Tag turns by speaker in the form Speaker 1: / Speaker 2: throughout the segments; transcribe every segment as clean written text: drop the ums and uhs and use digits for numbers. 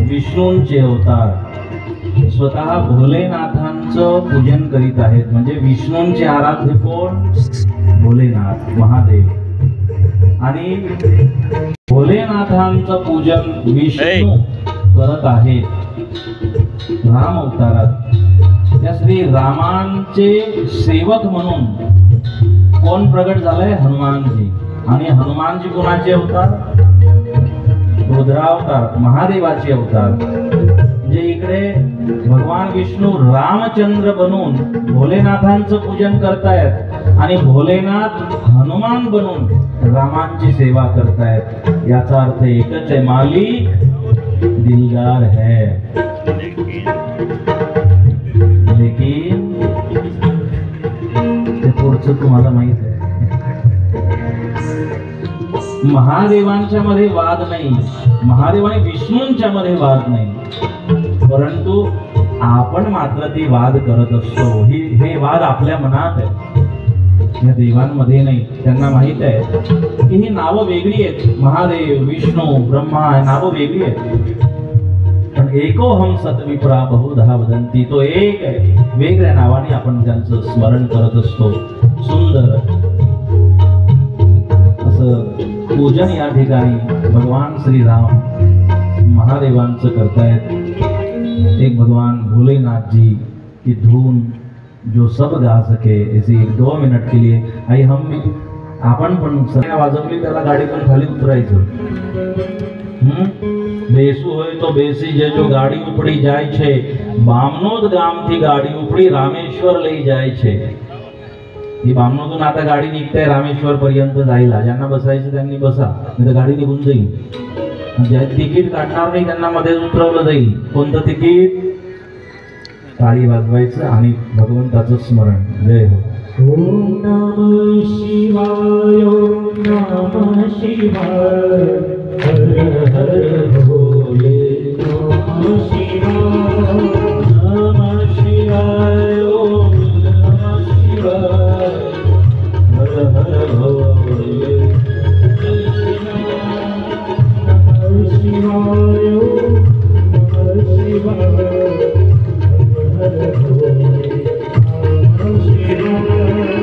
Speaker 1: विष्णूंचे अवतार स्वतः भोलेनाथांचं पूजन करीत आहेत. म्हणजे विष्णूंचे आराध्य कोण? भोलेनाथ महादेव. आणि भोलेनाथांचं पूजन विष्णू करत आहेत राम अवतारात. त्या श्री रामांचे सेवक म्हणून कोण प्रगट झालंय? हनुमानजी. आणि हनुमानजी कोणाचे अवतार? रुद्रावतार, महादेवाचे अवतार. म्हणजे इकडे भगवान विष्णू रामचंद्र बनून भोलेनाथांचं पूजन करतायत आणि भोलेनाथ हनुमान बनून रामांची सेवा करतायत. याचा अर्थ एकच आहे, मालिक दिलदार है. लेकिन ते पुढचं तुम्हाला माहित आहे, महादेवांच्या मध्ये वाद नाही, महादेव आणि विष्णूंच्या मध्ये वाद नाही, परंतु आपण मात्र ती वाद करत असतो. हे वाद आपल्या मनात आहे, या देवांमध्ये नाही. त्यांना माहित आहे की ही नावं वेगळी आहेत, महादेव, विष्णू, ब्रह्मा, नावं वेगळी आहेत, पण एको हम सतविप्रा बहुधा वदंती. तो एक आहे, वेगळ्या नावाने आपण त्यांचं स्मरण करत असतो. सुंदर असं पूजन या ठिकाणी भगवान श्रीराम महादेवांचं करतायत. एक भगवान भोलेनाथ जी की धुन जो सब गा सके, ऐसे 1-2 मिनट के लिए आई आपण पण सगळ्या वाजवली, त्याला गाडी पण खाली उतरायचं. बेसू होय तो बेसी जे जो गाड़ी उपड़ी जाय छे, बामनोद गाम थी गाड़ी उपड़ी रामेश्वर लई जाय छे. ही बामनोदून आता गाडी निघते रामेश्वर पर्यंत जायला. ज्यांना बसायचं त्यांनी बसा, नाही तर गाडी निघून जाईल. ज्या तिकीट काढणार नाही त्यांना मध्ये उतरवलं जाईल. कोणतं तिकीट? टाळी वाजवायचं आणि भगवंताचं स्मरण. जय हो.
Speaker 2: ओम नमः शिवाय, ओम नमः शिवाय, हर हर भोले. नमः शिवाय, नमः शिवाय, ओम नमः शिवाय, हर हर भोले. नमः शिवाय, ओम नमः शिवाय, हर हर भोले. नमः शिवाय.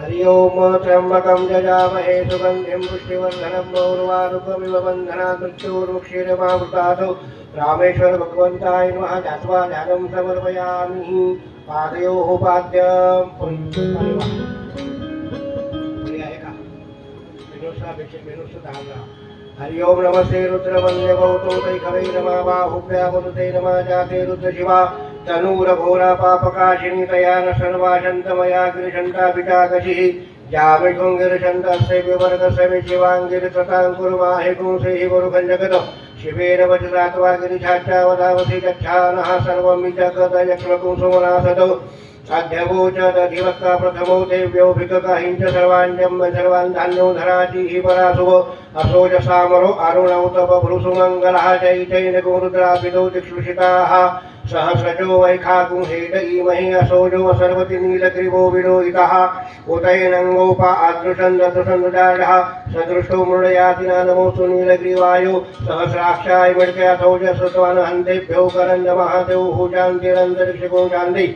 Speaker 3: हरि ओम त्र्यंबकं यजामहे सुगन्धिं पुष्टिवर्धनं गौरवारुकमिव बन्धनात् मृत्योर्मुक्षीरमामृतात् रामेश्वर भगवन्ताय नमः ध्यात्वा ध्यानं समर्पयामि पादयोः पाद्यं हरि ओम नमस्ते रुद्रवन्द्य भौतोतैकवै नमः बाहुभ्यावनुते नमः जाते रुद्रशिवा तनूरघोरा पापकाशिनी तया न सर्वाशन्तमया गिरिशन्ताभिजागशिः जामिषुङ्गिरिशन्तस्य विवर्गस्य शिवाङ्गिरिकृताङ्कुरुमाहि पुंसेहि गुरुगञ्जगत शिवेन वज्रात्वा गिरिशाच्चावधावसि गच्छानः सर्वं विजगदयक्ष्मकुंसुमनासदौ अध्यवोचदधिवक्ता प्रथमो देव्योऽभिकहिञ्च सर्वाञ्जं सर्वान् धान्यो धराजिः पराशुभो असोजसामरो अरुणौ तव भृसुमङ्गलः चैचैन गुरुद्राभिदौ दिक्षुषिताः सहस्रजो वैखागुंहेदीमहि असोजो सर्वति नीलग्रीवो विलोहितः उतैनङ्गोपा अदृशन् ददृशन्नुजाडः सदृष्टो मृडयातिना नमोऽस्तु नीलग्रीवायो सहस्राक्षाय मृडकयासोजसुत्वान् हन्तेभ्यो करन् नमः देवः शान्तिरन्तरिक्षको शान्ति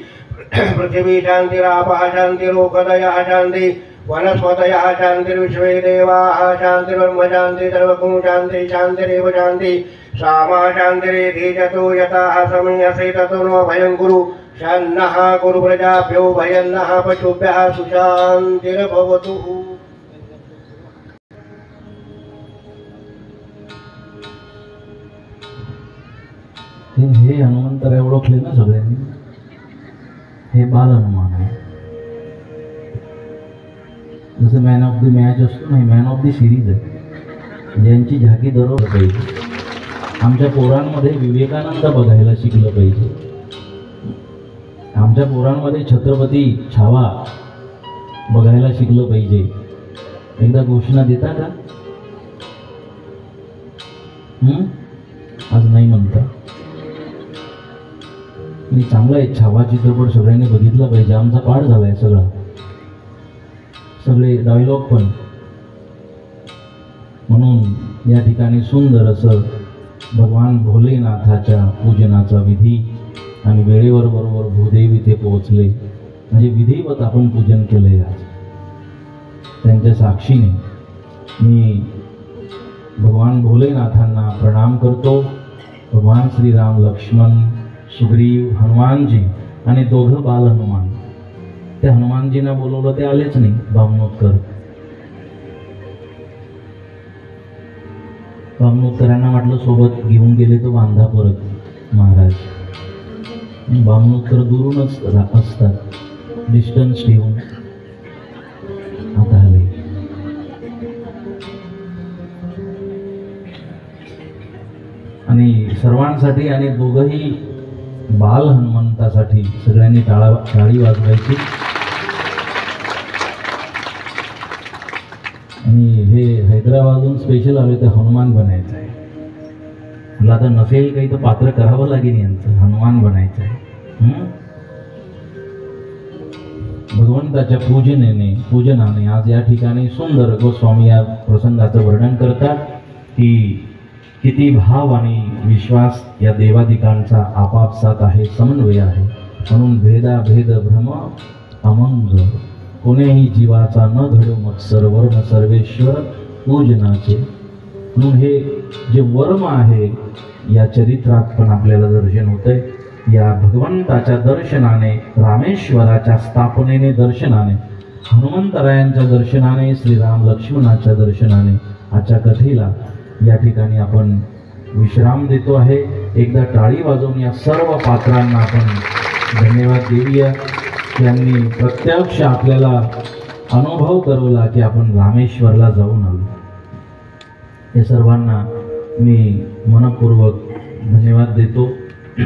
Speaker 3: पृथिवी शान्तिरापः शान्तिरोकदयः शान्ति वनस्पतयः शान्तिर्विश्वे देवाः शान्तिर्ब्रह्म शान्ति सर्वगुण शान्ति शान्तिरेव शान्ति सामा शान्तिरेधीजतो यतः समीयसे ततो नो भयं कुरु शन्नः कुरु प्रजाभ्यो भयन्नः पशुभ्यः सुशान्तिर्भवतु।
Speaker 1: हे हनुमंतराय ओळखले ना सगळ्यांनी. हे बाल हनुमान आहे. जसं मॅन ऑफ द मॅच असतो नाही, मॅन ऑफ द सिरीज आहे. ज्यांची झाकी दररोज पाहिजे. आमच्या पोरांमध्ये विवेकानंद बघायला शिकलं पाहिजे. आमच्या पोरांमध्ये छत्रपती छावा बघायला शिकलं पाहिजे. एकदा घोषणा देता का? आज नाही म्हणता. मी चांगला आहे. छावा चित्रपट सगळ्यांनी बघितला पाहिजे. आमचा पाठ झालाय सगळा. सगळे डायलॉग पण. म्हणून या ठिकाणी सुंदर असं भगवान भोलेनाथाच्या पूजनाचा विधी आणि वेळेवर बरोबर भूदेव इथे पोहोचले. म्हणजे विधिवत आपण पूजन केलंय आज. त्यांच्या साक्षीने मी भगवान भोलेनाथांना प्रणाम करतो. भगवान श्रीराम, लक्ष्मण, सुग्रीव, हनुमानजी आणि दोघं बाल हनुमान. ते हनुमानजींना बोलवलं ते आलेच नाही. बामणोत्तर बामणोत्तरांना वाटलं सोबत घेऊन गेले तो बांधा परत महाराज. बामणोत्तर दुरूनच असतात, डिस्टन्स ठेवून. आता आले. आणि सर्वांसाठी आणि दोघंही बाल हनुमंतासाठी सगळ्यांनी टाळी वाजवायची. आणि हे हैदराबादहून स्पेशल आले तर हनुमान बनायचं आहे. मला आता नसेल काही तर पात्र करावं लागेल. यांचं हनुमान बनायचं आहे. भगवंताच्या पूजनाने आज या ठिकाणी सुंदर गोस्वामी या प्रसंगाचं वर्णन करतात की किती भाव आणि विश्वास या देवादिकांचा आपापसात आहे, समन्वय आहे. म्हणून भेदाभेद भ्रम अमंग कोणीही जीवाचा न घडो मत्सर वर्ण सर्वेश्वर पूजनाचे. म्हणून हे जे वर्म आहे या चरित्रात पण आपल्याला दर्शन होतंय. या भगवंताच्या दर्शनाने, रामेश्वराच्या स्थापनेने दर्शनाने हनुमंतरायांच्या दर्शनाने, श्रीराम लक्ष्मणाच्या दर्शनाने आजच्या कथेला या ठिकाणी आपण विश्राम देतो आहे. एकदा टाळी वाजवून या सर्व पात्रांना आपण धन्यवाद देऊया. त्यांनी प्रत्यक्ष आपल्याला अनुभव करवला की आपण रामेश्वरला जाऊन आलो. या सर्वांना मी मनपूर्वक धन्यवाद देतो.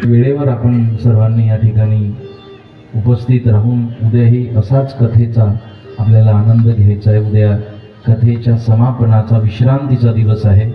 Speaker 1: वेळेवर आपण सर्वांनी या ठिकाणी उपस्थित राहून उद्याही असाच कथेचा आपल्याला आनंद घ्यायचा आहे. उद्या कथेच्या समापनाचा विश्रांतीचा दिवस आहे.